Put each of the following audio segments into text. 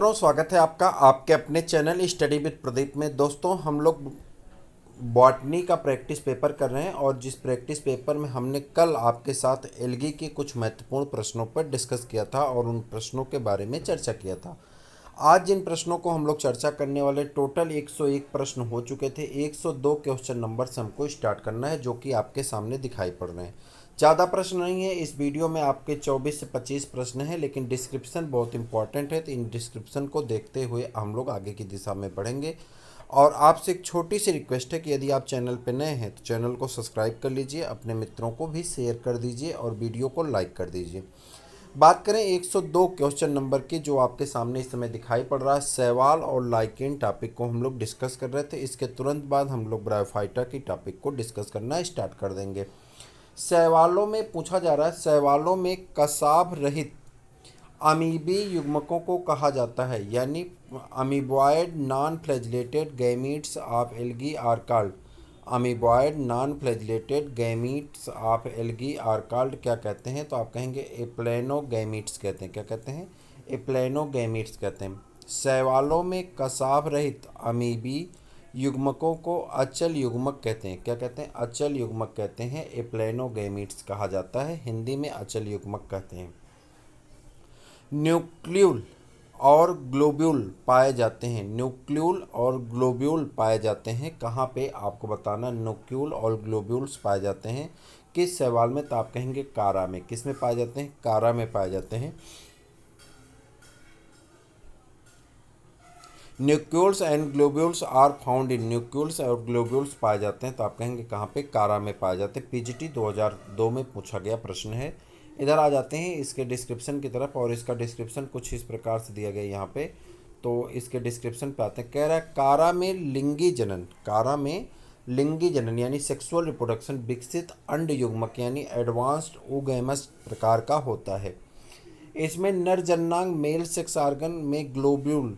स्वागत है आपका आपके अपने चैनल स्टडी विद प्रदीप में। दोस्तों, हम लोग बॉटनी का प्रैक्टिस पेपर कर रहे हैं और जिस प्रैक्टिस पेपर में हमने कल आपके साथ एल्गी के कुछ महत्वपूर्ण प्रश्नों पर डिस्कस किया था और उन प्रश्नों के बारे में चर्चा किया था। आज जिन प्रश्नों को हम लोग चर्चा करने वाले, टोटल 101 प्रश्न हो चुके थे। 102 क्वेश्चन नंबर से हमको स्टार्ट करना है, जो कि आपके सामने दिखाई पड़ रहे हैं। ज़्यादा प्रश्न नहीं है इस वीडियो में, आपके 24 से 25 प्रश्न हैं, लेकिन डिस्क्रिप्शन बहुत इंपॉर्टेंट है, तो इन डिस्क्रिप्शन को देखते हुए हम लोग आगे की दिशा में बढ़ेंगे। और आपसे एक छोटी सी रिक्वेस्ट है कि यदि आप चैनल पर नए हैं तो चैनल को सब्सक्राइब कर लीजिए, अपने मित्रों को भी शेयर कर दीजिए और वीडियो को लाइक कर दीजिए। बात करें 102 क्वेश्चन नंबर की, जो आपके सामने इस समय दिखाई पड़ रहा है। शैवाल और लाइकेन टॉपिक को हम लोग डिस्कस कर रहे थे। इसके तुरंत बाद हम लोग ब्रायोफाइटा की टॉपिक को डिस्कस करना स्टार्ट कर देंगे। शैवालों में पूछा जा रहा है, शैवालों में कसाभ रहित अमीबी युग्मकों को कहा जाता है, यानी amoeboid non flagellated gametes of algae are called. Amoeboid non flagellated gametes of algae are called क्या कहते हैं? तो आप कहेंगे एप्लेनोगैमीट्स कहते हैं। क्या कहते हैं? एप्लेनोगैमीट्स कहते हैं। शैवालों में कसाभ रहित अमीबी युग्मकों को अचल युग्मक कहते हैं। क्या कहते हैं? अचल युग्मक कहते हैं। एप्लेनोगैमीट्स कहा जाता है, हिंदी में अचल युग्मक कहते हैं। न्यूक्लियुल और ग्लोब्यूल पाए जाते हैं। न्यूक्लियुल और ग्लोब्यूल पाए जाते हैं कहाँ पे? आपको बताना। न्यूक्लियुल और ग्लोब्यूल्स पाए जाते हैं किस शैवाल में? तो आप कहेंगे कारा में। किस में पाए जाते हैं? कारा में पाए जाते हैं। Nucleoles and globules are found in. Nucleoles और ग्लोब्यूल्स पाए जाते हैं, तो आप कहेंगे कहाँ पे? कारा में पाए जाते हैं। पीजीटी 2002 में पूछा गया प्रश्न है। इधर आ जाते हैं इसके डिस्क्रिप्शन की तरफ, और इसका डिस्क्रिप्शन कुछ इस प्रकार से दिया गया यहाँ पे। तो इसके डिस्क्रिप्शन पे आते हैं। कह रहा है कारा में लिंगी जनन, कारा में लिंगी जनन यानी सेक्सुअल रिप्रोडक्शन विकसित अंड युग्मक यानी एडवांस्ड ओगैमस प्रकार का होता है। इसमें नर जननांग मेल सेक्स आर्गन में ग्लोब्यूल,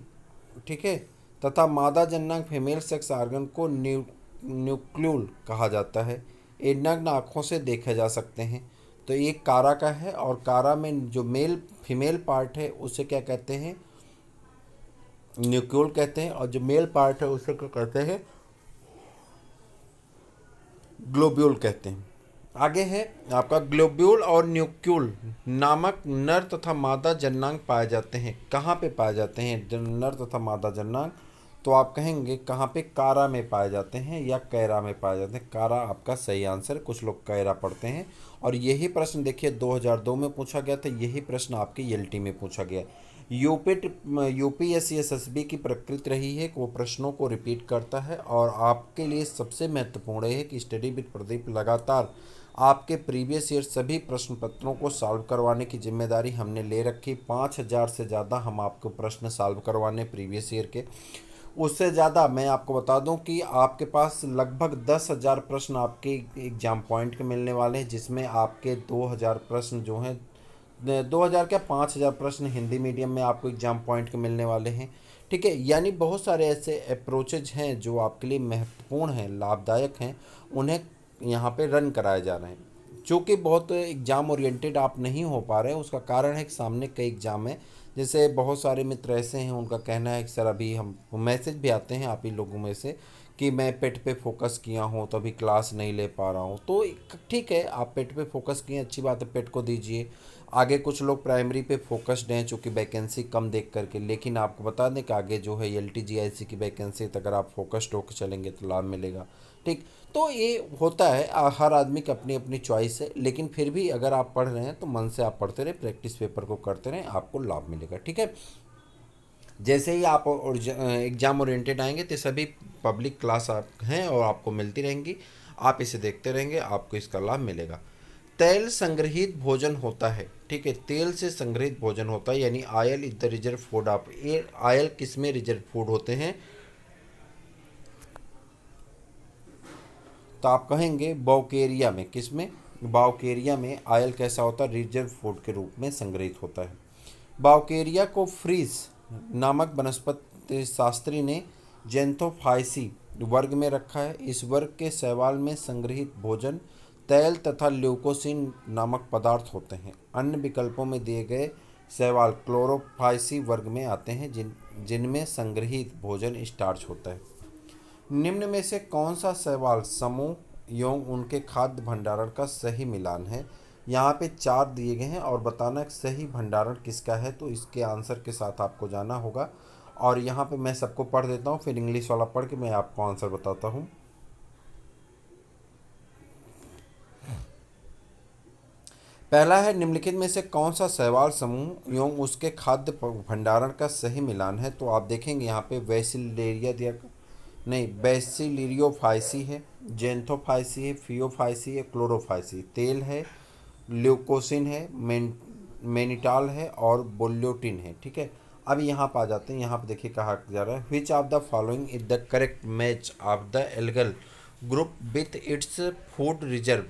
ठीक है, तथा मादा जननांग फीमेल सेक्स आर्गन को न्यूक्लियुल कहा जाता है। ये नग्न आँखों से देखे जा सकते हैं। तो ये कारा का है, और कारा में जो मेल फीमेल पार्ट है उसे क्या कहते हैं? न्यूक्लियुल कहते हैं, और जो मेल पार्ट है उसे क्या कहते हैं? ग्लोब्यूल कहते हैं। आगे है आपका ग्लोब्यूल और न्यूक्लियुल नामक नर तथा मादा जननांग पाए जाते हैं। कहाँ पे पाए जाते हैं नर तथा मादा जननांग? तो आप कहेंगे कहाँ पे? कारा में पाए जाते हैं या कैरा में पाए जाते हैं। कारा आपका सही आंसर। कुछ लोग कैरा पढ़ते हैं। और यही प्रश्न देखिए 2002 में पूछा गया था, यही प्रश्न आपकी एलटी में पूछा गया। यूपीएससी की प्रकृति रही है कि वो प्रश्नों को रिपीट करता है, और आपके लिए सबसे महत्वपूर्ण है कि स्टडी विद प्रदीप लगातार आपके प्रीवियस ईयर सभी प्रश्न पत्रों को सॉल्व करवाने की जिम्मेदारी हमने ले रखी। 5000 से ज़्यादा हम आपको प्रश्न सॉल्व करवाने प्रीवियस ईयर के। उससे ज़्यादा मैं आपको बता दूं कि आपके पास लगभग 10,000 प्रश्न आपके एग्ज़ाम पॉइंट के मिलने वाले हैं, जिसमें आपके 2000 प्रश्न जो हैं, 2000 क्या 5000 प्रश्न हिंदी मीडियम में आपको एग्ज़ाम पॉइंट के मिलने वाले हैं। ठीक है, यानी बहुत सारे ऐसे अप्रोचेज हैं जो आपके लिए महत्वपूर्ण हैं, लाभदायक हैं, उन्हें यहाँ पे रन कराए जा रहे हैं। चूँकि बहुत एग्ज़ाम ओरिएंटेड आप नहीं हो पा रहे हैं, उसका कारण है कि सामने कई एग्ज़ाम है। जैसे बहुत सारे मित्र ऐसे हैं, उनका कहना है कि सर अभी हम मैसेज भी आते हैं आप ही लोगों में से कि मैं पेट पे फोकस किया हूँ तो अभी क्लास नहीं ले पा रहा हूँ। तो ठीक है, आप पेट पे फोकस किए, अच्छी बात है, पेट को दीजिए। आगे कुछ लोग प्राइमरी पे फोकस्ड हैं चूँकि वैकेंसी कम देख करके, लेकिन आपको बता दें कि आगे जो है LTGIC की वैकेंसी, तो अगर आप फोकस्ड होकर चलेंगे तो लाभ मिलेगा। ठीक, तो ये होता है, हर आदमी की अपनी अपनी चॉइस है, लेकिन फिर भी अगर आप पढ़ रहे हैं तो मन से आप पढ़ते रहे, प्रैक्टिस पेपर को करते रहें, आपको लाभ मिलेगा। ठीक है, जैसे ही आप एग्ज़ाम ओरिएंटेड आएंगे तो सभी पब्लिक क्लास आप हैं और आपको मिलती रहेंगी, आप इसे देखते रहेंगे, आपको इसका लाभ मिलेगा। तेल संग्रहित भोजन होता है। ठीक है, तेल से संग्रहित भोजन होता है, यानी oil is the reserve food of. ये आयल किस में रिजर्व फूड होते हैं? तो आप कहेंगे बाउकेरिया में। किस में? बाउकेरिया में आयल कैसा होता है? रिजर्व फूड के रूप में संग्रहित होता है। बाउकेरिया को फ्रीज नामक वनस्पति शास्त्री ने जेंथोफाइसी वर्ग में रखा है। इस वर्ग के शैवाल में संग्रहित भोजन तेल तथा ल्यूकोसिन नामक पदार्थ होते हैं। अन्य विकल्पों में दिए गए शैवाल क्लोरोफाइसी वर्ग में आते हैं जिनमें संग्रहित भोजन स्टार्च होता है। निम्न में से कौन सा शैवाल समूह एवं उनके खाद्य भंडारण का सही मिलान है? यहाँ पे 4 दिए गए हैं और बताना सही भंडारण किसका है, तो इसके आंसर के साथ आपको जाना होगा। और यहाँ पे मैं सबको पढ़ देता हूँ, फिर इंग्लिश वाला पढ़ के मैं आपको आंसर बताता हूँ। पहला है, निम्नलिखित में से कौन सा शैवाल समूह एवं उसके खाद्य भंडारण का सही मिलान है? तो आप देखेंगे यहाँ पे वेसिलेरिया दिया, नहीं बेसिलिरियोफाइसी है, जेंथोफाइसी है, फियोफाइसी है, क्लोरोफाइसी, तेल है, ल्यूकोसिन है, मेनिटाल है और बोल्योटिन है। ठीक है, अब यहाँ पर आ जाते हैं। यहाँ पर देखिए कहा जा रहा है, which of the following is the correct match of the algal group with its food reserve.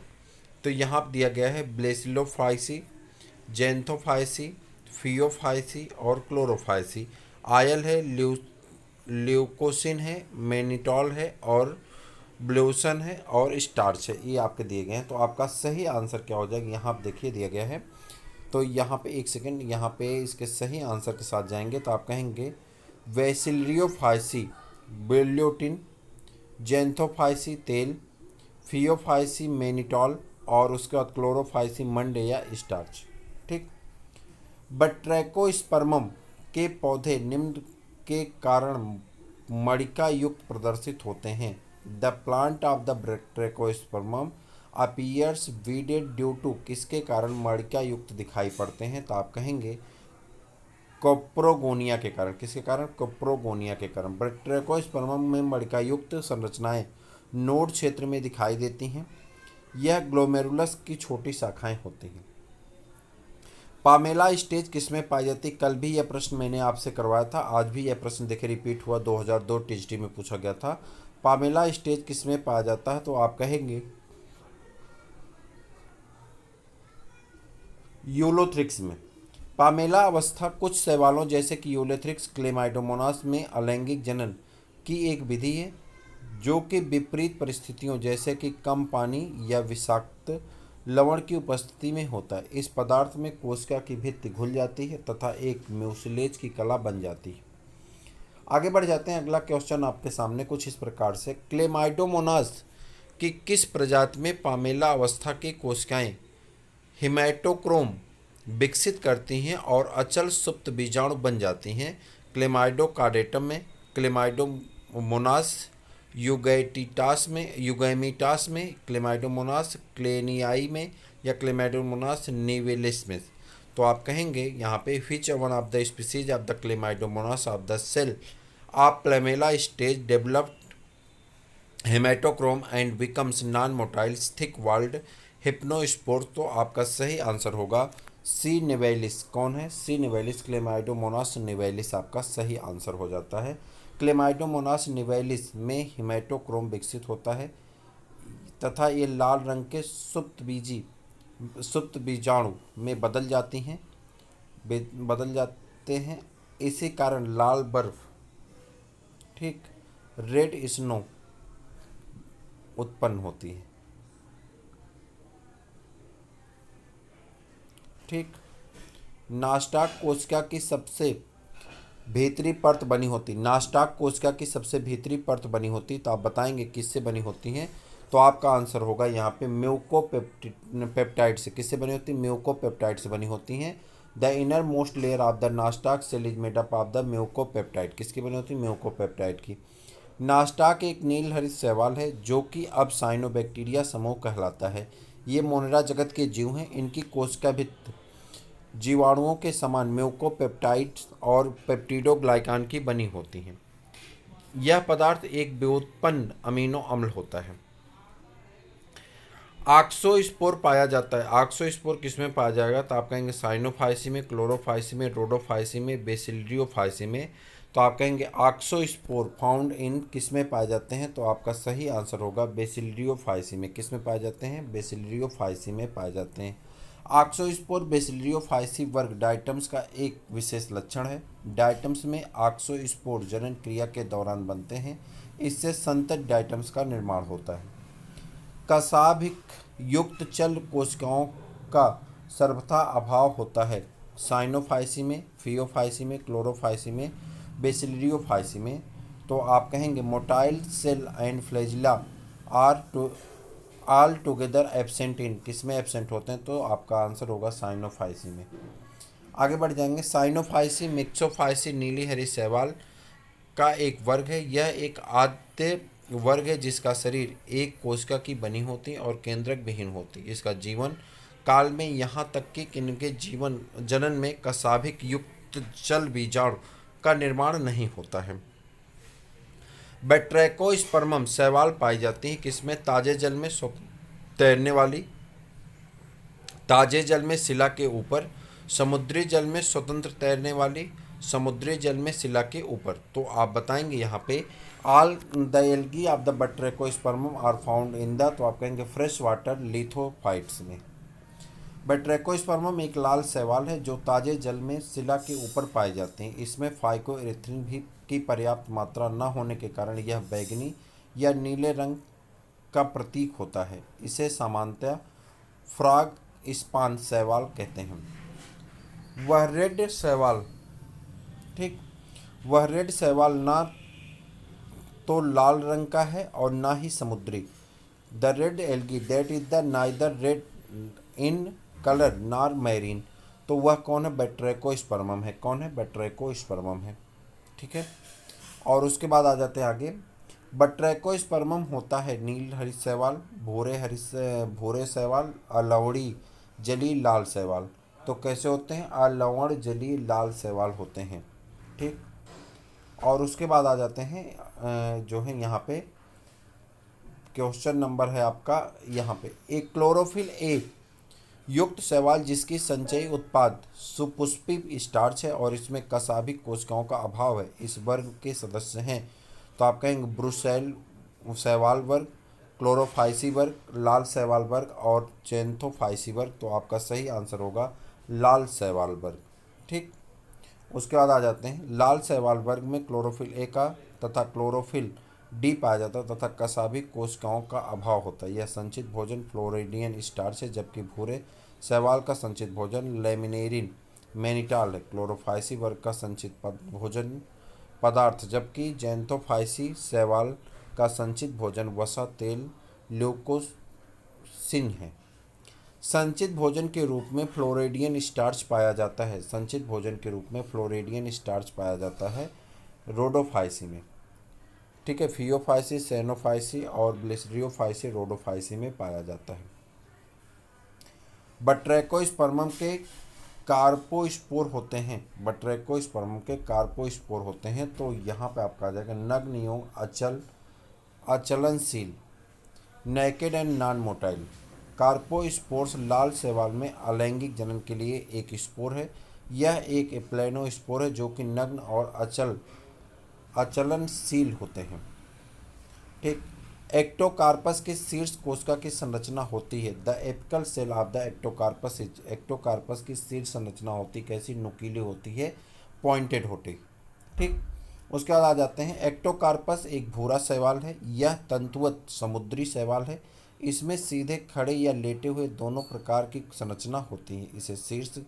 तो यहाँ पर दिया गया है ब्लेसिलोफाइसी, जेंथोफाइसी, फियोफाइसी और क्लोरोफाइसी। आयल है, ल्यूकोसिन है, मेनिटॉल है और ब्लूसन है और स्टार्च है। ये आपके दिए गए हैं। तो आपका सही आंसर क्या हो जाएगा, यहाँ पे देखिए दिया गया है। तो यहाँ पे एक सेकंड, यहाँ पे इसके सही आंसर के साथ जाएंगे तो आप कहेंगे वेसिलियोफाइसी ब्यूल्योटिन, जेंथोफाइसी तेल, फियोफाइसी मेनिटॉल और उसके बाद क्लोरोफाइसी मंडे या स्टार्च। ठीक। बट्रैकोस्पर्मम के पौधे निम्न के कारण मणिका युक्त प्रदर्शित होते हैं। The plant of the Batrachospermum appears weeded due to, किसके कारण मणिका युक्त दिखाई पड़ते हैं? तो आप कहेंगे कोप्रोगोनिया के कारण। किसके कारण? कोप्रोगोनिया के कारण। बट्रैकोस्पर्मम में मणिका युक्त संरचनाएं नोड क्षेत्र में दिखाई देती हैं। यह ग्लोमेरुलस की छोटी शाखाएं होती हैं। पामेला स्टेज किसमें पाई जाती है? कल भी यह प्रश्न मैंने आपसे करवाया था, आज भी यह प्रश्न देखिए रिपीट हुआ, 2002 टीजीटी में पूछा गया था। पामेला स्टेज किसमें पाया जाता है? तो आप कहेंगे यूलोथ्रिक्स में। पामेला अवस्था कुछ शैवालों जैसे कि यूलोथ्रिक्स, क्लेमाइडोमोनास में अलैंगिक जनन की एक विधि है जो कि विपरीत परिस्थितियों जैसे कि कम पानी या विषाक्त लवण की उपस्थिति में होता है। इस पदार्थ में कोशिका की भित्ति घुल जाती है तथा एक म्यूसिलेज की कला बन जाती है। आगे बढ़ जाते हैं। अगला क्वेश्चन आपके सामने कुछ इस प्रकार से, क्लेमाइडोमोनास की किस प्रजाति में पामेला अवस्था की कोशिकाएं हिमेटोक्रोम विकसित करती हैं और अचल सुप्त बीजाणु बन जाती हैं? क्लेमाइडोकार्डेटम में, क्लेमाइडोमोनास युगैमिटास में, क्लेमाइडोमोनास क्लेनियाई में या क्लेमाइडोमोनास निवेलिस में। तो आप कहेंगे यहाँ पे which one of the species of the Chlamydomonas of the cell of palmella stage developed haematochrome and becomes non motile thick walled hypnospore. तो आपका सही आंसर होगा सी निवेलिस। कौन है? सी निवेलिस, क्लेमाइडोमोनास निवेलिस आपका सही आंसर हो जाता है। क्लेमाइडोमोनास निवेलिस में हिमेटोक्रोम विकसित होता है तथा ये लाल रंग के सुप्त बीजाणु में बदल जाते हैं। इसी कारण लाल बर्फ, ठीक, रेड स्नो उत्पन्न होती है। ठीक। नास्टाक कोशिका की सबसे भीतरी परत बनी होती, नास्टाक कोशिका की सबसे भीतरी परत बनी होती, तो आप बताएंगे किससे बनी होती हैं? तो आपका आंसर होगा यहाँ पे म्यूकोपेप्टाइड से। किससे बनी होती है? म्यूकोपेप्टाइड से बनी होती हैं। The innermost layer of the Nostoc cell is made up of the mucopeptide. किसकी बनी होती है? म्यूकोपेप्टाइड की। नास्टाक एक नील हरित शैवाल है जो कि अब साइनोबैक्टीरिया समूह कहलाता है। ये मोनेरा जगत के जीव हैं। इनकी कोशिका भित्ति जीवाणुओं के समान म्यूकोपेप्टाइड्स और पेप्टिडोग्लाइकान की बनी होती हैं। यह पदार्थ एक व्युत्पन्न अमीनो अम्ल होता है। ऑक्सोस्पोर पाया जाता है। ऑक्सोस्पोर किसमें पाया जाएगा? तो आप कहेंगे साइनोफाइसी में, क्लोरोफाइसी में, रोडोफाइसी में, बेसिलियोफाइसी में। तो आप कहेंगे ऑक्सोस्पोर फाउंड इन किसमें पाए जाते हैं? तो आपका सही आंसर होगा बेसिलियोफाइसी में। किसमें पाए जाते हैं? बेसिलियोफाइसी में पाए जाते हैं। ऑक्सोस्पोर बेसिलियोफाइसी वर्ग डायटम्स का एक विशेष लक्षण है। डायटम्स में ऑक्सोस्पोर जनन क्रिया के दौरान बनते हैं। इससे संतत डायटम्स का निर्माण होता है। कसाभिक युक्त चल कोशिकाओं का सर्वथा अभाव होता है। साइनोफाइसी में, फियोफाइसी में, क्लोरोफाइसी में, बेसिलियोफाइसी में। तो आप कहेंगे motile cell and flagella are to all together absent in, किसमें एब्सेंट होते हैं? तो आपका आंसर होगा साइनोफाइसी में। आगे बढ़ जाएंगे। साइनोफाइसी मिक्सोफाइसी नीली हरी शैवाल का एक वर्ग है। यह एक आद्य वर्ग है जिसका शरीर एक कोशिका की बनी होती है और केंद्रक विहीन होती है। इसका जीवन काल में यहाँ तक कि इनके जीवन जनन में कसाभिक युक्त जल बीजाणु का निर्माण नहीं होता है। बैट्रैकोस्पर्मम शैवाल पाई जाती है किसमें? ताजे जल में तैरने वाली, ताजे जल में शिला के ऊपर, समुद्री जल में स्वतंत्र तैरने वाली, समुद्री जल में शिला के ऊपर। तो आप बताएंगे यहाँ पे all the algae of the Batrachospermum are found in the, तो आप कहेंगे फ्रेश वाटर लिथोफाइट्स में। बैट्रैकोस्पर्मम एक लाल शैवाल है जो ताजे जल में शिला के ऊपर पाए जाते हैं। इसमें फाइकोएरिथ्रिन भी की पर्याप्त मात्रा न होने के कारण यह बैंगनी या नीले रंग का प्रतीक होता है। इसे सामान्यतः फ्रॉग स्पान शैवाल कहते हैं। वह रेड शैवाल, ठीक, वह रेड शैवाल ना तो लाल रंग का है और ना ही समुद्री। The red algae that is the neither red in colour nor marine. तो वह कौन है? बैट्रैकोस्पर्मम है। कौन है? बैट्रैकोस्पर्मम है। ठीक है। और उसके बाद आ जाते हैं आगे। बैट्रैकोस्पर्मम होता है नील हरी शैवाल, भूरे शैवाल, अलवड़ी जली लाल शैवाल। तो कैसे होते हैं? अलवड़ जली लाल शैवाल होते हैं। ठीक। और उसके बाद आ जाते हैं जो है यहाँ पे क्वेश्चन नंबर है आपका यहाँ पे, एक क्लोरोफिल ए युक्त शैवाल जिसकी संचयी उत्पाद सुपुष्पी स्टार्च है और इसमें कसाभिक कोशिकाओं का अभाव है, इस वर्ग के सदस्य हैं। तो आप कहेंगे ब्रुसेल शैवाल वर्ग, क्लोरोफाइसी वर्ग, लाल शैवाल वर्ग और चेंथोफाइसी वर्ग। तो आपका सही आंसर होगा लाल शैवाल वर्ग। ठीक। उसके बाद आ जाते हैं लाल शैवाल वर्ग में क्लोरोफिल ए का तथा क्लोरोफिल डी पाया जाता है तथा कसाभिक कोशिकाओं का अभाव होता है। यह संचित भोजन फ्लोरिडियन स्टार्च है, जबकि भूरे शैवाल का संचित भोजन लेमिनेरिन मैनिटाल है। क्लोरोफाइसी वर्ग का संचित भोजन पदार्थ, जबकि जैंथोफाइसी शैवाल का संचित भोजन वसा तेल ल्यूकोसिन है। संचित भोजन के रूप में फ्लोरिडियन स्टार्च पाया जाता है। संचित भोजन के रूप में फ्लोरिडियन स्टार्च पाया जाता है रोडोफाइसी में। ठीक है। फियोफाइसी, सेनोफाइसी और ब्लिसरियोफाइसी रोडोफाइसी में पाया जाता है। बैट्रैकोस्पर्मम के कार्पोस्पोर होते हैं। बैट्रैकोस्पर्मम के कार्पोस्पोर होते हैं। तो यहाँ पे आपका आ जाएगा नग्न एवं अचलनशील, नेकेड एंड नॉन मोटाइल। कार्पोस्पोर्स लाल शैवाल में अलैंगिक जनन के लिए एक स्पोर है। यह एक एप्लेनोस्पोर है जो कि नग्न और अचलनशील होते हैं। ठीक। एक्टोकार्पस के शीर्ष कोशिका की संरचना होती है। The apical cell of the ectocarpus is, ectocarpus की शीर्ष संरचना होती कैसी? नुकीली होती है, पॉइंटेड होती। ठीक। उसके बाद आ जाते हैं एक्टोकार्पस एक भूरा शैवाल है। यह तंतुवत समुद्री शैवाल है। इसमें सीधे खड़े या लेटे हुए दोनों प्रकार की संरचना होती है। इसे शीर्ष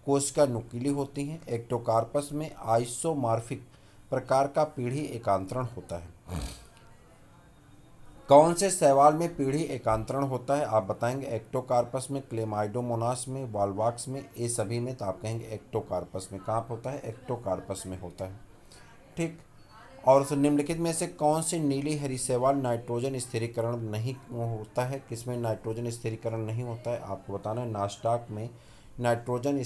कोशिका नुकीली होती हैं। एक्टोकार्पस में आइसोमॉर्फिक प्रकार का पीढ़ी एकांतरण होता है। कौन से शैवाल में पीढ़ी एकांतरण होता है? आप बताएंगे एक्टोकार्पस में, क्लेमाइडोमोनास में, वाल्वाक्स में, ये सभी में। तो आप कहेंगे एक्टोकार्पस में। कहाँ पर होता है? एक्टोकार्पस में होता है। ठीक। और निम्नलिखित में से कौन सी नीली हरी शैवाल नाइट्रोजन स्थिरीकरण नहीं होता है? किसमें नाइट्रोजन स्थिरीकरण नहीं होता है? आपको बताना है नास्टाक में नाइट्रोजन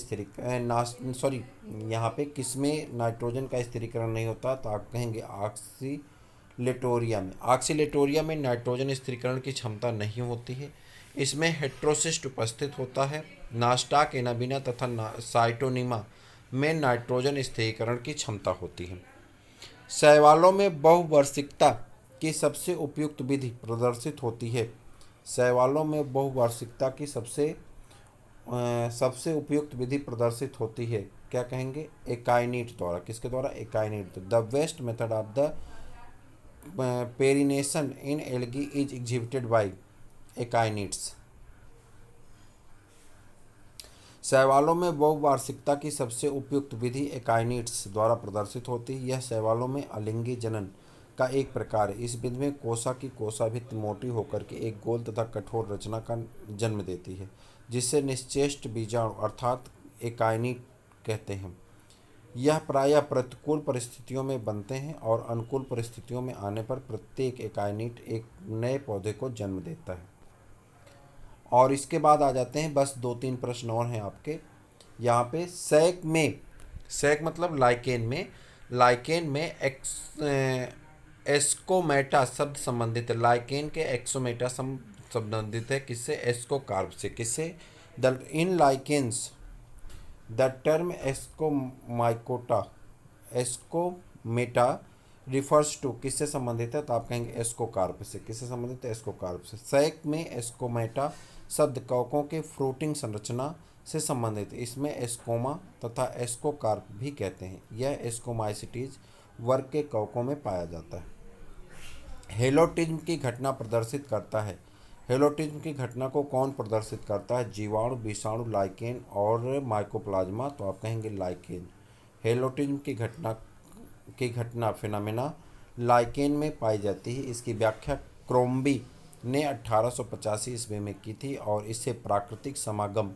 यहाँ पे किसमें नाइट्रोजन का स्थिरीकरण नहीं होता? तो आप कहेंगे ऑक्सीलेटोरिया में। ऑक्सीलेटोरिया में नाइट्रोजन स्थिरीकरण की क्षमता नहीं होती है। इसमें हेट्रोसिस्ट उपस्थित होता है। नास्टाक, एनाबिना तथा साइटोनिमा में नाइट्रोजन स्थिरीकरण की क्षमता होती है। शैवालों में बहुवार्षिकता की सबसे उपयुक्त विधि प्रदर्शित होती है। शैवालों में बहुवार्षिकता की सबसे उपयुक्त विधि प्रदर्शित होती है। क्या कहेंगे? एकाइनिट द्वारा। किसके द्वारा? Akinete. The best method of the perennation in algae is exhibited by akinetes. शैवालों में बहुवार्षिकता की सबसे उपयुक्त विधि एकाइनिड्स द्वारा प्रदर्शित होती है। यह शैवालों में अलिंगी जनन का एक प्रकार है। इस विधि में कोसा की कोशाभित्ति मोटी होकर के एक गोल तथा कठोर रचना का जन्म देती है, जिससे निश्चेष्ट बीजाणु अर्थात एकाइनिड कहते हैं। यह प्रायः प्रतिकूल परिस्थितियों में बनते हैं और अनुकूल परिस्थितियों में आने पर प्रत्येक एकाइनिड एक नए पौधे को जन्म देता है। और इसके बाद आ जाते हैं, बस 2-3 प्रश्न और हैं आपके यहाँ पे। सैक मतलब लाइकेन में एस्कोमेटा शब्द संबंधित है। लाइकेन के एक्सोमेटा संबंधित है किससे? एस्कोकार्प से। किससे? The in lichens the term ascomata refers to किससे संबंधित है? तो आप कहेंगे एस्कोकार्प से। किससे संबंधित है? एस्कोकार्प से। सैक में एस्कोमेटा शब्द कवकों के फ्रूटिंग संरचना से संबंधित है। इसमें एस्कोमा तथा एस्कोकार्प भी कहते हैं। यह एस्कोमाइसिटीज वर्ग के कवकों में पाया जाता है। हेलोटिज्म की घटना प्रदर्शित करता है। हेलोटिज्म की घटना को कौन प्रदर्शित करता है? जीवाणु, विषाणु, लाइकेन और माइकोप्लाज्मा। तो आप कहेंगे लाइकेन। हेलोटिज्म की घटना फिनोमेना लाइकेन में पाई जाती है। इसकी व्याख्या क्रोम्बी ने 1885 ईस्वी में की थी और इसे प्राकृतिक समागम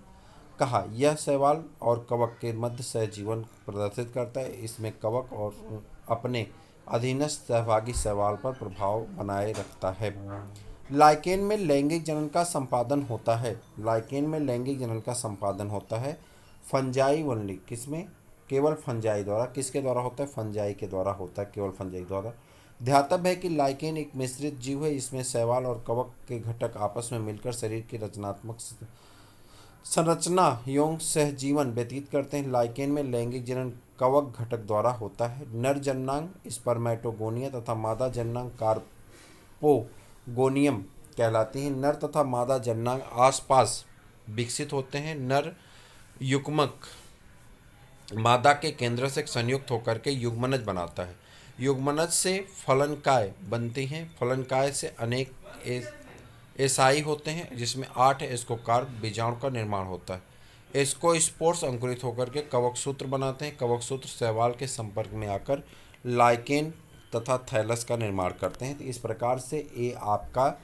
कहा। यह शैवाल और कवक के मध्य सहजीवन प्रदर्शित करता है। इसमें कवक और अपने अधीनस्थ सहभागी शैवाल पर प्रभाव बनाए रखता है। लाइकेन में लैंगिक जनन का संपादन होता है। लाइकेन में लैंगिक जनन का संपादन होता है फंजाई ओनली। किसमें? केवल फंजाई द्वारा। किसके द्वारा होता है? फंजाई के द्वारा होता है, केवल फंजाई द्वारा। ध्यातव्य है कि लाइकेन एक मिश्रित जीव है। इसमें शैवाल और कवक के घटक आपस में मिलकर शरीर की रचनात्मक संरचना एवं सहजीवन व्यतीत करते हैं। लाइकेन में लैंगिक जनन कवक घटक द्वारा होता है। नर जननांग स्पर्मेटोगोनिया तथा मादा जननांग कार्पोगोनियम कहलाती हैं। नर तथा मादा जननांग आसपास विकसित होते हैं। नर युग्मक मादा के केंद्र से संयुक्त होकर के युग्मनज बनाता है। युग्मनज से फलनकाय बनती हैं। फलनकाय से अनेक एसाई होते हैं, जिसमें 8 एस्कोकार्प बीजाणु का निर्माण होता है। एस्कोस्पोर्स अंकुरित होकर के कवक सूत्र बनाते हैं। कवक सूत्र शैवाल के संपर्क में आकर लाइकेन तथा थैलस का निर्माण करते हैं। तो इस प्रकार से ये आपका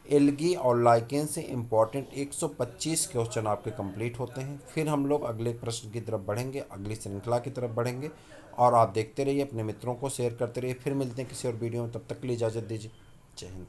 एल्गी और लाइकेन से इम्पॉर्टेंट 125 क्वेश्चन आपके कंप्लीट होते हैं। फिर हम लोग अगले प्रश्न की तरफ बढ़ेंगे, अगली श्रृंखला की तरफ बढ़ेंगे। और आप देखते रहिए, अपने मित्रों को शेयर करते रहिए। फिर मिलते हैं किसी और वीडियो में, तब तक के लिए इजाज़त दीजिए। जय हिंद।